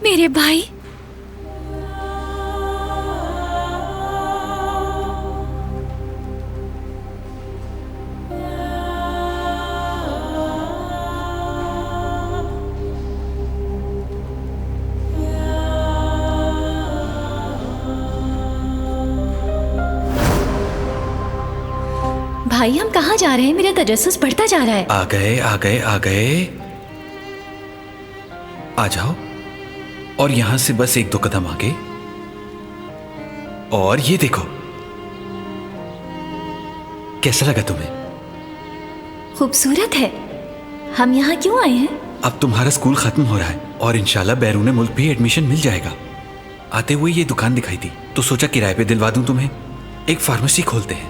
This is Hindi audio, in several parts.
मेरे भाई, भाई हम कहाँ जा रहे हैं? मेरा तजस्सुस बढ़ता जा रहा है। आ गए आ गए आ गए, आ जाओ। और यहां से बस एक दो कदम आगे, और ये देखो। कैसा लगा तुम्हें? खूबसूरत है। हम यहाँ क्यों आए हैं? अब तुम्हारा स्कूल खत्म हो रहा है और इंशाल्लाह बैरून मुल्क भी एडमिशन मिल जाएगा। आते हुए ये दुकान दिखाई दी तो सोचा किराए पे दिलवा दूं तुम्हें। एक फार्मेसी खोलते हैं।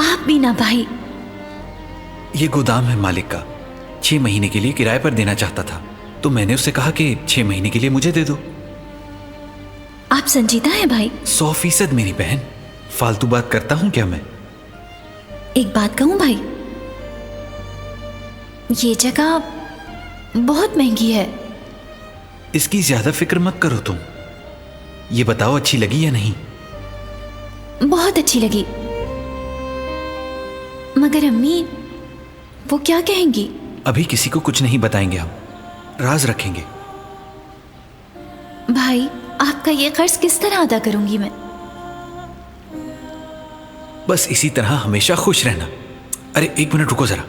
आप भी ना भाई। ये गोदाम है मालिक का, 6 महीने के लिए किराए पर देना चाहता था, तो मैंने उससे कहा कि 6 महीने के लिए मुझे दे दो। आप संजीदा हैं भाई। 100% मेरी बहन। फालतू बात करता हूं क्या मैं? एक बात कहूं भाई, ये जगह बहुत महंगी है। इसकी ज्यादा फिक्र मत करो तुम। ये बताओ अच्छी लगी या नहीं? बहुत अच्छी लगी, मगर अम्मी वो क्या कहेंगी? अभी किसी को कुछ नहीं बताएंगे, हम राज रखेंगे। भाई आपका ये कर्ज किस तरह अदा करूंगी मैं? बस इसी तरह हमेशा खुश रहना। अरे एक मिनट रुको जरा।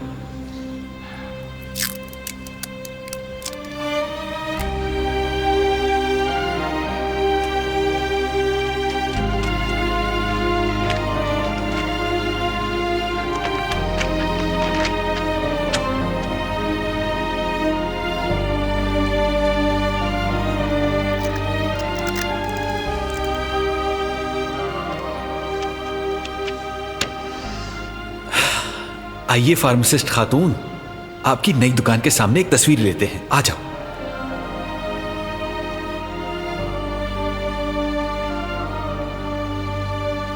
आइए फार्मासिस्ट खातून, आपकी नई दुकान के सामने एक तस्वीर लेते हैं। आ जाओ।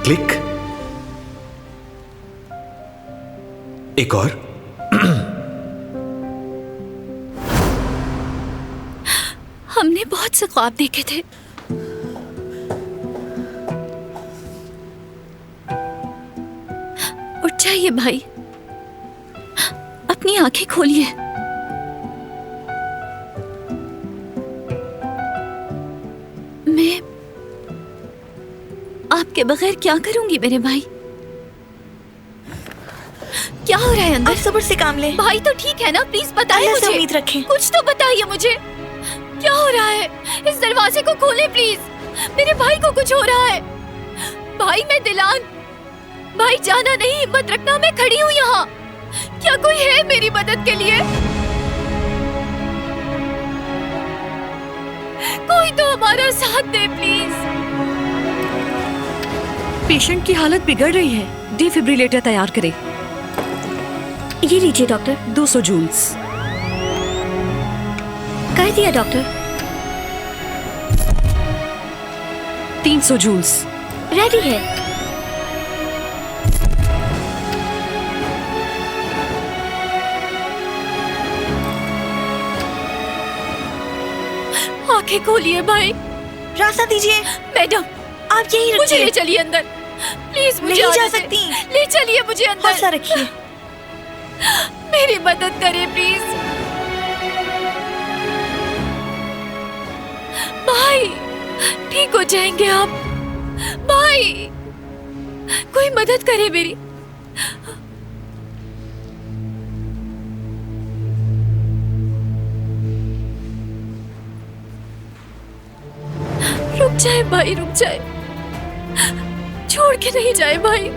क्लिक। एक और। हमने बहुत से ख्वाब देखे थे, उठ जाइए भाई, अपनी आंखें खोलिए। मैं आपके बगैर क्या करूंगी मेरे भाई? क्या हो रहा है अंदर? आप सब्र से काम लें। भाई तो ठीक है ना? प्लीज बताइए अल्लाह से मुझे। उम्मीद रखें। कुछ तो बताइए मुझे, क्या हो रहा है? इस दरवाजे को खोलें प्लीज, मेरे भाई को कुछ हो रहा है। भाई मैं दिलान, भाई जाना नहीं, हिम्मत रखना, मैं खड़ी हूँ यहाँ। क्या कोई है मेरी मदद के लिए? कोई तो हमारा साथ दे प्लीज। पेशेंट की हालत बिगड़ रही है, डिफिब्रिलेटर तैयार करें। ये लीजिए डॉक्टर। 200 जूल्स। कर दिया डॉक्टर। 300 जूल्स। रेडी है। आंखें खोलिए भाई। रास्ता दीजिए। मैडम आप यही मुझे ले रखिए। चलिए अंदर प्लीज। मुझे नहीं जा आने दें। सकती। ले चलिए मुझे अंदर। हौसला रखिए। मेरी मदद करें प्लीज। भाई ठीक हो जाएंगे आप। भाई कोई मदद करे मेरी। रुक जाए भाई, रुक जाए, छोड़ के नहीं जाए भाई,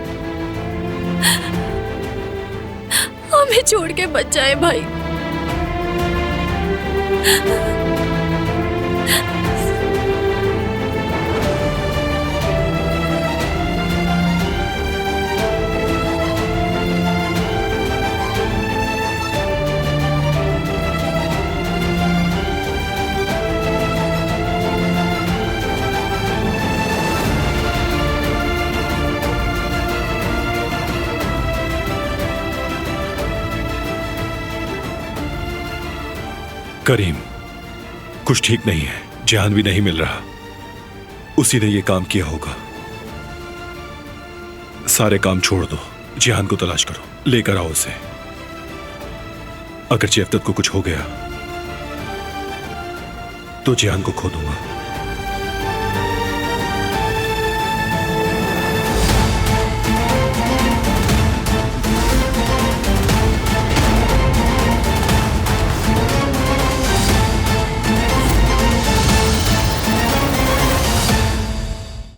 हमें छोड़ के मत जाए भाई। करीम, कुछ ठीक नहीं है। जान भी नहीं मिल रहा। उसी ने ये काम किया होगा। सारे काम छोड़ दो, जिहान को तलाश करो, लेकर आओ उसे। अगर जैफ्तत को कुछ हो गया तो जिहान को खो दूंगा।